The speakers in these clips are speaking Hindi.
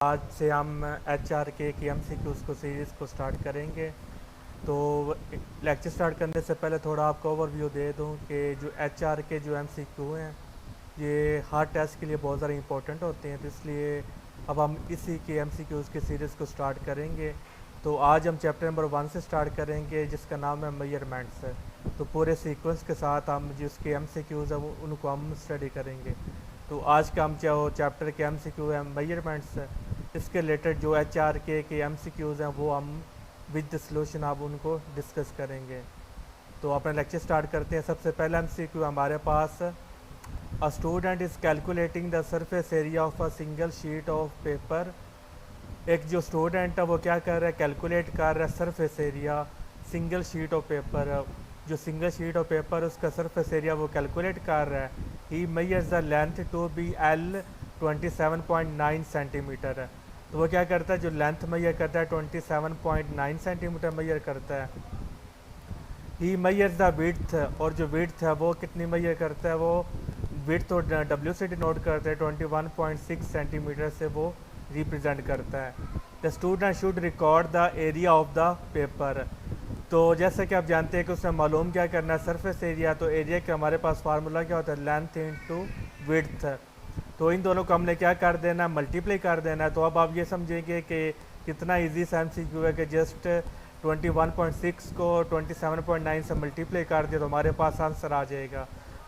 आज से हम HRK की MCQs को सीरीज़ को स्टार्ट करेंगे। तो लेक्चर स्टार्ट करने से पहले थोड़ा आपको ओवरव्यू दे दूं कि जो HRK जो MCQ हैं ये हर टेस्ट के लिए बहुत ज़्यादा इंपॉर्टेंट होते हैं, तो इसलिए अब हम इसी के MCQs की सीरीज़ को स्टार्ट करेंगे। तो आज हम चैप्टर नंबर 1 से स्टार्ट करेंगे जिसका नाम है मेजरमेंट्स है। तो पूरे सीक्वेंस के साथ हम जिसके MCQs हैं उनको हम स्टडी करेंगे। तो आज का हम जो चैप्टर के MCQ है मेजरमेंट्स है, इसके रिलेटेड जो HRK के MCQs हैं वो हम विद द सॉल्यूशन आप उनको डिस्कस करेंगे। तो अपना लेक्चर स्टार्ट करते हैं। सबसे पहला MCQ हमारे पास, a student is calculating the surface area of a single sheet of paper. एक जो स्टूडेंट है वो क्या कर रहा है, कैलकुलेट कर रहा है surface area single sheet of paper. जो सिंगल शीट ऑफ पेपर उसका सरफेस एरिया वो कैलकुलेट कर रहा है। He measures the length to be L 27.9 centimetre है। तो वो क्या करता है, जो लेंथ मेजर करता है 27.9 सेंटीमीटर मेजर करता है। ही मेजर्स द विड्थ, और जो विड्थ है वो कितनी मेजर करता है, वो विड्थ तो W से डिनोट करते हैं 21.6 सेंटीमीटर से वो रिप्रेजेंट करता है। The student should record the area of the paper. तो जैसे कि आप जानते हैं कि उसमें मालूम क्या करना है, सरफेस एरिया। तो एरिया का हमारे पास फार्मूला क्या होता है, लेंथ इंटू विड्थ। तो इन दोनों को हमने क्या कर देना है, मल्टीप्लाई कर देना है। तो अब आप ये समझेंगे कि कितना इजी सा MCQ है कि जस्ट 21.6 को 27.9 से मल्टीप्लाई कर दिया तो हमारे पास आंसर आ जाएगा।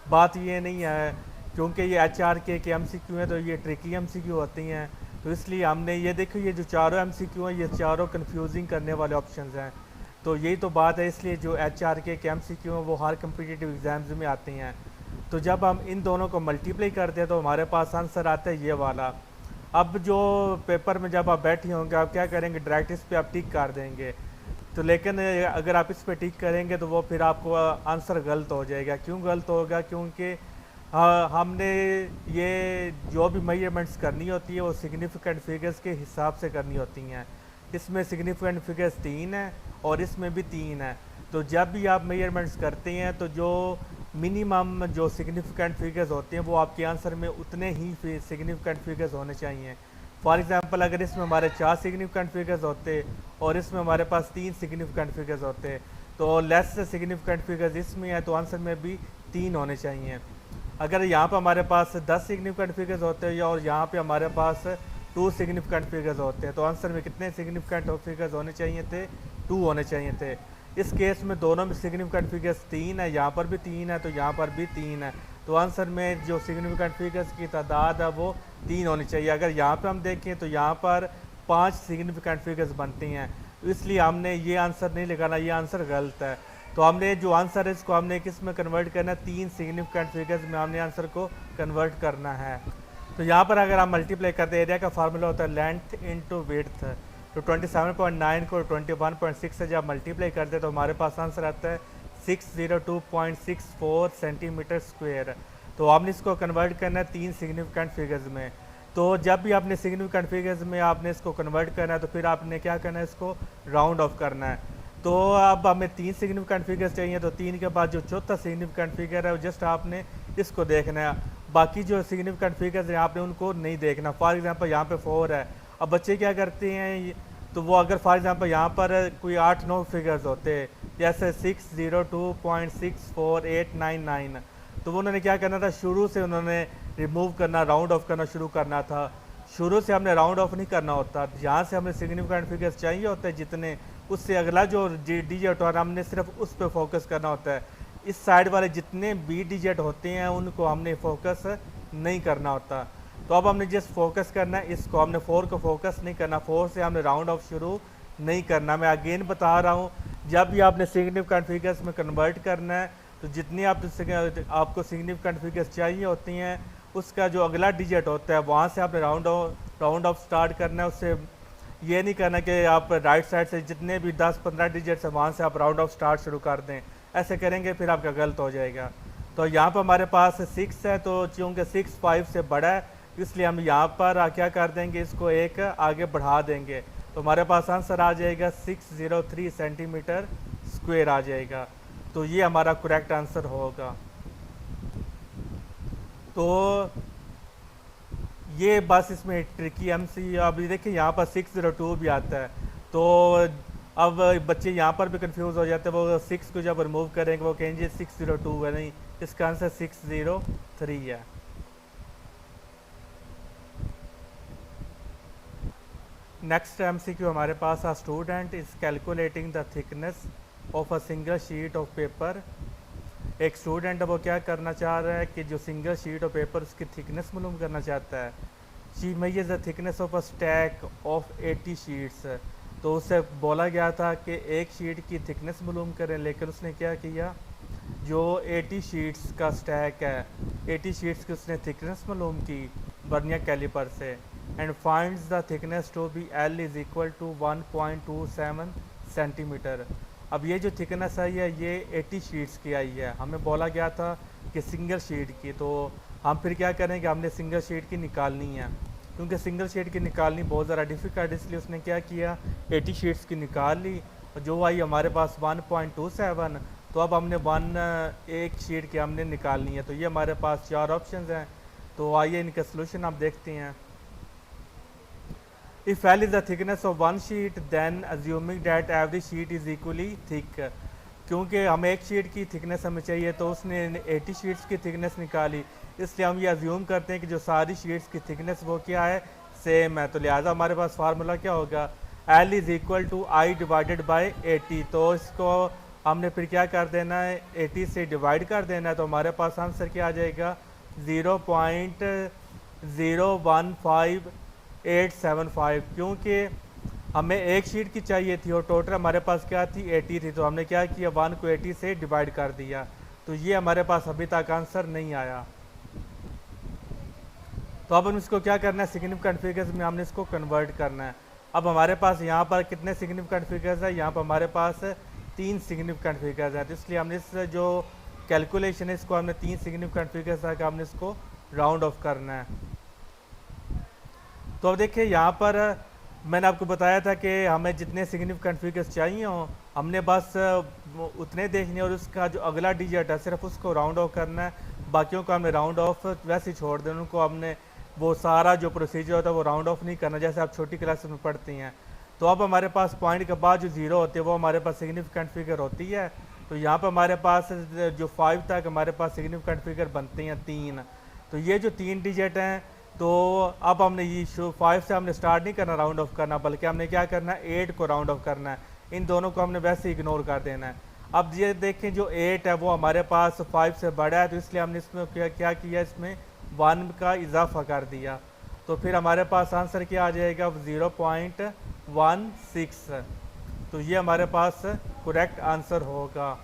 बात ये नहीं है, क्योंकि ये HRK के MCQ हैं तो ये ट्रिकी MCQ होती हैं। तो इसलिए हमने ये देखो, ये जो चारों MCQ हैं ये चारों कन्फ्यूजिंग करने वाले ऑप्शंस हैं। तो यही तो बात है, इसलिए जो HRK के MCQ हैं वो हर कम्पिटिटिव एग्ज़ाम्स में आती हैं। तो जब हम इन दोनों को मल्टीप्लाई करते हैं तो हमारे पास आंसर आता है ये वाला। अब जो पेपर में जब आप बैठे होंगे आप क्या करेंगे, डायरेक्ट इस पर आप टिक कर देंगे। तो लेकिन अगर आप इस पर टिक करेंगे तो वो फिर आपको आंसर गलत हो जाएगा। क्यों गलत होगा, क्योंकि हमने ये जो भी मेजरमेंट्स करनी होती है वो सिग्निफिकेंट फिगर्स के हिसाब से करनी होती हैं। इसमें सिग्निफिकेंट फिगर्स 3 है और इसमें भी 3 है। तो जब भी आप मेजरमेंट्स करते हैं तो जो मिनिमम जो सिग्निफिकेंट फिगर्स होते हैं वो आपके आंसर में उतने ही सिग्निफिकेंट फिगर्स होने चाहिए। फॉर एग्जांपल अगर इसमें हमारे 4 सिग्निफिकेंट फिगर्स होते और इसमें हमारे पास 3 सिग्निफिकेंट फिगर्स होते तो लेस सिग्निफिकेंट फिगर्स इसमें है तो आंसर में भी 3 होने चाहिए। अगर यहाँ पर हमारे पास 10 सिग्निफिकेंट फिगर्स होते हैं और यहाँ पे हमारे पास 2 सिग्निफिकेंट फिगर्स होते हैं तो आंसर में कितने सिग्निफिकेंट फिगर्स होने चाहिए थे, 2 होने चाहिए थे। इस केस में दोनों में सिग्निफिकेंट फिगर्स 3 है, यहाँ पर भी 3 है तो यहाँ पर भी 3 है। तो आंसर में जो सिग्निफिकेंट फिगर्स की तादाद है वो 3 होनी चाहिए। अगर यहाँ पे हम देखें तो यहाँ पर 5 सिग्निफिकेंट फिगर्स बनती हैं, तो इसलिए हमने ये आंसर नहीं लगाना, ये आंसर गलत है। तो हमने जो आंसर है इसको हमने किस में कन्वर्ट करना है, 3 सिग्निफिकेंट फिगर्स में हमने आंसर को कन्वर्ट करना है। तो यहाँ पर अगर हम मल्टीप्लाई करते हैं, एरिया का फार्मूला होता है लेंथ इंटू विड्थ। तो 27.9 को 21.6 से जब मल्टीप्लाई करते हैं तो हमारे पास आंसर आता है 602.64 सेंटीमीटर स्क्वेयर। तो आपने इसको कन्वर्ट करना है 3 सिग्निफिकेंट फिगर्स में। तो जब भी आपने सिग्निफिकेंट फिगर्स में आपने इसको कन्वर्ट करना है तो फिर आपने क्या करना है, इसको राउंड ऑफ करना है। तो अब हमें 3 सिग्निफिकेंट फिगर्स चाहिए, तो 3 के बाद जो चौथा सिग्निफिकेंट फिगर है वो जस्ट आपने इसको देखना है। बाकी जो सिग्निफिकेंट फिगर्स हैं आपने उनको नहीं देखना। फॉर एग्जांपल यहाँ पे 4 है। अब बच्चे क्या करते हैं, तो वो अगर फॉर एग्जांपल यहाँ पर कोई 8-9 फिगर्स होते जैसे 602.648999, तो वो उन्होंने क्या करना था, शुरू से उन्होंने रिमूव करना, राउंड ऑफ करना शुरू करना था। शुरू से हमने राउंड ऑफ नहीं करना होता, जहाँ से हमें सिग्निफिकेंट फिगर्स चाहिए होते हैं जितने, उससे अगला जो डिजिट और हमने सिर्फ उस पर फोकस करना होता है। इस साइड वाले जितने भी डिजिट होते हैं उनको हमने फोकस नहीं करना होता। तो अब हमने जस्ट फोकस करना है इसको, हमने 4 को फोकस नहीं करना, 4 से हमने राउंड ऑफ शुरू नहीं करना। मैं अगेन बता रहा हूँ, जब भी आपने सिग्निफिकेंट फिगर्स में कन्वर्ट करना है तो जितनी आपको सिग्निफिकेंट फिगर्स चाहिए होती हैं उसका जो अगला डिजिट होता है वहाँ से आपने राउंड ऑफ स्टार्ट करना है। उससे ये नहीं करना कि आप राइट साइड से जितने भी 10-15 डिजिट्स हैं वहाँ से आप राउंड ऑफ स्टार्ट शुरू कर दें, ऐसे करेंगे फिर आपका गलत हो जाएगा। तो यहाँ पर हमारे पास 6 है, तो चूँकि 6 5 से बड़ा है इसलिए हम यहाँ पर क्या कर देंगे, इसको एक आगे बढ़ा देंगे तो हमारे पास आंसर आ जाएगा 603 सेंटीमीटर स्क्वायर आ जाएगा। तो ये हमारा करेक्ट आंसर होगा। तो ये बस इसमें ट्रिकी एमसी। अब ये देखिए यहाँ पर 602 भी आता है, तो अब बच्चे यहाँ पर भी कंफ्यूज हो जाते हैं। वो 6 को जब रिमूव करेंगे वो कहेंगे 602 है, नहीं, इसका आंसर 603 है। नेक्स्ट एमसीक्यू हमारे पास a student is calculating the thickness of a single sheet of paper. एक स्टूडेंट वो क्या करना चाह रहा है कि जो सिंगल शीट ऑफ पेपर उसकी थिकनेस मालूम करना चाहता है। She measures the thickness of a stack of 80 sheets. तो उससे बोला गया था कि एक शीट की थिकनेस मालूम करें, लेकिन उसने क्या किया, जो 80 शीट्स का स्टैक है, 80 शीट्स की उसने थिकनेस मालूम की वर्नियर कैलिपर से। And finds the thickness to be L is equal to 1.27 centimetre. अब ये जो थिकनेस आई है ये 80 शीट्स की आई है, हमें बोला गया था कि सिंगल शीट की। तो हम फिर क्या करेंगे, हमने सिंगल शीट की निकालनी है, क्योंकि सिंगल शीट की निकालनी बहुत ज़्यादा डिफ़िकल्ट, इसलिए उसने क्या किया, 80 शीट्स की निकाल ली और जो आई हमारे पास 1.27। तो अब हमने एक शीट की हमने निकालनी है। तो ये हमारे पास 4 ऑप्शंस हैं, तो आइए इनका सोल्यूशन आप देखते हैं। If L is the thickness of one sheet, then assuming that every sheet is equally thick। क्योंकि हमें एक शीट की थिकनेस हमें चाहिए, तो उसने 80 शीट्स की थिकनेस निकाली, इसलिए हम ये अज्यूम करते हैं कि जो सारी शीट्स की थिकनेस वो क्या है, सेम है। तो लिहाजा हमारे पास फार्मूला क्या होगा, L is equal to I divided by 80। तो इसको हमने फिर क्या कर देना है, 80 से डिवाइड कर देना है। तो हमारे पास आंसर क्या आ जाएगा, 0.015875, क्योंकि हमें एक शीट की चाहिए थी और टोटल हमारे पास क्या थी, 80 थी। तो हमने क्या किया, 1 को 80 से डिवाइड कर दिया। तो ये हमारे पास अभी तक आंसर नहीं आया। तो अब हम इसको क्या करना है, सिग्निफिकेंट फिगर्स में हमने इसको कन्वर्ट करना है। अब हमारे पास यहाँ पर कितने सिग्निफिकेंट फिगर्स है, यहाँ पर हमारे पास 3 सिग्निफिकेंट फिगर्स हैं। तो इसलिए हमने इस जो कैलकुलेशन है इसको हमने 3 सिग्निफिकेंट फिगर्स है कि हमने इसको राउंड ऑफ करना है। तो अब देखिए यहाँ पर मैंने आपको बताया था कि हमें जितने सिग्निफिकेंट फिगर्स चाहिए हों हमने बस उतने देखने, और उसका जो अगला डिजिट है सिर्फ उसको राउंड ऑफ करना है, बाकियों को हमने राउंड ऑफ वैसे ही छोड़ देना। उनको हमने वो सारा जो प्रोसीजर होता है वो राउंड ऑफ नहीं करना, जैसे आप छोटी क्लास में पढ़ती हैं। तो अब हमारे पास पॉइंट के बाद जो ज़ीरो होती है वो हमारे पास सिग्निफिकेंट फिगर होती है। तो यहाँ पर हमारे पास जो 5 तक हमारे पास सिग्निफिकेंट फिगर बनते हैं 3। तो ये जो 3 डिजिट हैं, तो अब हमने ये 5 से हमने स्टार्ट नहीं करना राउंड ऑफ करना, बल्कि हमने क्या करना है, 8 को राउंड ऑफ करना है। इन दोनों को हमने वैसे इग्नोर कर देना है। अब ये देखें जो 8 है वो हमारे पास 5 से बड़ा है, तो इसलिए हमने इसमें क्या किया, इसमें 1 का इजाफा कर दिया। तो फिर हमारे पास आंसर क्या आ जाएगा, 0.16। तो ये हमारे पास करेक्ट आंसर होगा।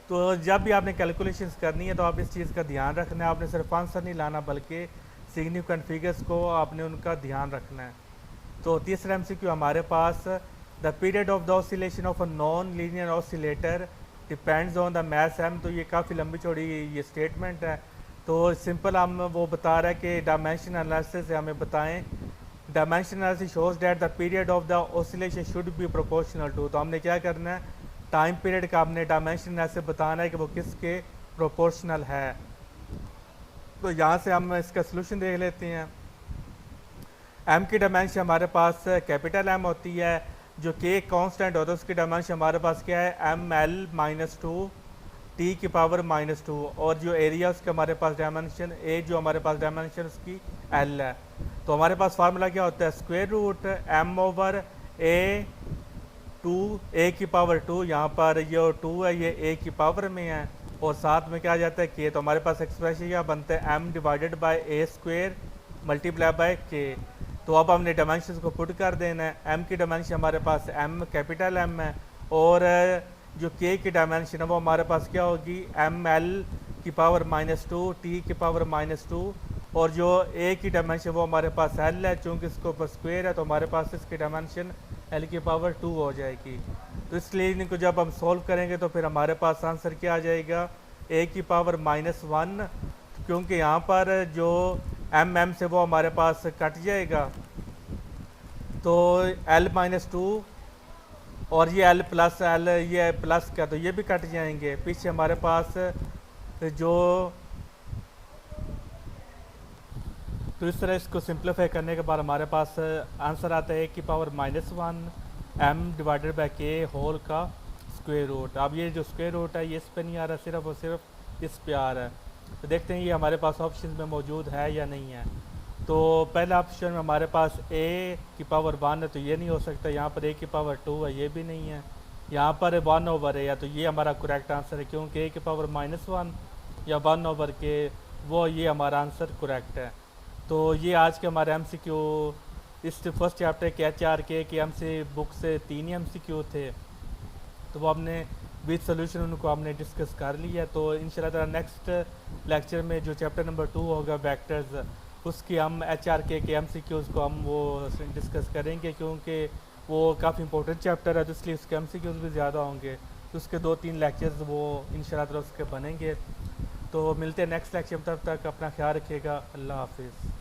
तो जब भी आपने कैलकुलेशंस करनी है तो आप इस चीज़ का ध्यान रखना है, आपने सिर्फ आंसर नहीं लाना बल्कि सिग्निफिकेंट फिगर्स को आपने उनका ध्यान रखना है। तो तीसरा एमसीक्यू हमारे पास, the period of the oscillation of a non linear oscillator depends on the mass M. तो ये काफ़ी लंबी चौड़ी ये स्टेटमेंट है। तो सिंपल हम वो बता रहा है कि डायमेंशन एनालिसिस से हमें बताएं, dimension analysis shows that the period of the oscillation should be proportional to. तो हमने क्या करना है, टाइम पीरियड का हमने डायमेंशन ऐसे बताना है कि वो किसके प्रोपोर्शनल है। तो यहाँ से हम इसका सोल्यूशन देख लेते हैं। एम की डायमेंशन हमारे पास कैपिटल एम होती है, जो के कांस्टेंट होता है उसकी डायमेंशन हमारे पास क्या है, एम एल -2 टी की पावर -2, और जो एरिया उसका हमारे पास डायमेंशन ए, जो हमारे पास डायमेंशन उसकी एल है। तो हमारे पास फार्मूला क्या होता है, स्क्वायर रूट एम ओवर ए 2 ए की पावर 2, यहाँ पर ये 2 है ये ए की पावर में है, और साथ में क्या आ जाता है के। तो हमारे पास एक्सप्रेशन क्या बनता है, M divided by A square multiply by K. तो अब हमने डायमेंशन को पुट कर देना है। एम की डायमेंशन हमारे पास एम कैपिटल एम है, और जो के की डायमेंशन है वो हमारे पास क्या होगी, एम एल की पावर -2 टी की पावर -2, और जो ए की डायमेंशन वो हमारे पास एल है, चूँकि इसके ऊपर स्क्वायर है तो हमारे पास इसकी डायमेंशन एल की पावर 2 हो जाएगी। तो इसलिए इनको जब हम सॉल्व करेंगे तो फिर हमारे पास आंसर क्या आ जाएगा, ए की पावर -1, क्योंकि यहाँ पर जो एम से वो हमारे पास कट जाएगा। तो एल -2 और ये एल प्लस एल ये प्लस का तो ये भी कट जाएंगे। पीछे हमारे पास जो, तो इस तरह इसको सिंप्लीफाई करने के बाद हमारे पास आंसर आता है कि पावर -1 m डिवाइडेड बाई के होल का स्क्वायर रूट। अब ये जो स्क्वायर रूट है ये इस पे नहीं आ रहा, सिर्फ और सिर्फ इस पे आ रहा है। तो देखते हैं ये हमारे पास ऑप्शन में मौजूद है या नहीं है। तो पहला ऑप्शन में हमारे पास a की पावर 1 है तो ये नहीं हो सकता, यहाँ पर a की पावर 2 है ये भी नहीं है, यहाँ पर 1/a है तो ये हमारा करेक्ट आंसर है, क्योंकि a की पावर -1 या 1/k वो ये हमारा आंसर करेक्ट है। तो ये आज के हमारे एमसीक्यू इस फर्स्ट चैप्टर के HRK की एमसी बुक से 3 ही एमसीक्यू थे, तो वो हमने विद सोल्यूशन उनको हमने डिस्कस कर लिया। तो इंशाल्लाह नेक्स्ट लेक्चर में जो चैप्टर नंबर 2 होगा वेक्टर्स, उसकी हम HRK के एमसीक्यूज़ को हम वो डिस्कस करेंगे, क्योंकि वो काफ़ी इंपॉर्टेंट चैप्टर है तो इसलिए उसके एमसीक्यूज़ भी ज़्यादा होंगे। तो उसके 2-3 लेक्चर्स वो इंशाल्लाह उसके बनेंगे। तो मिलते हैं नेक्स्ट लेक्चर में, तब तक अपना ख्याल रखिएगा। अल्लाह हाफिज़।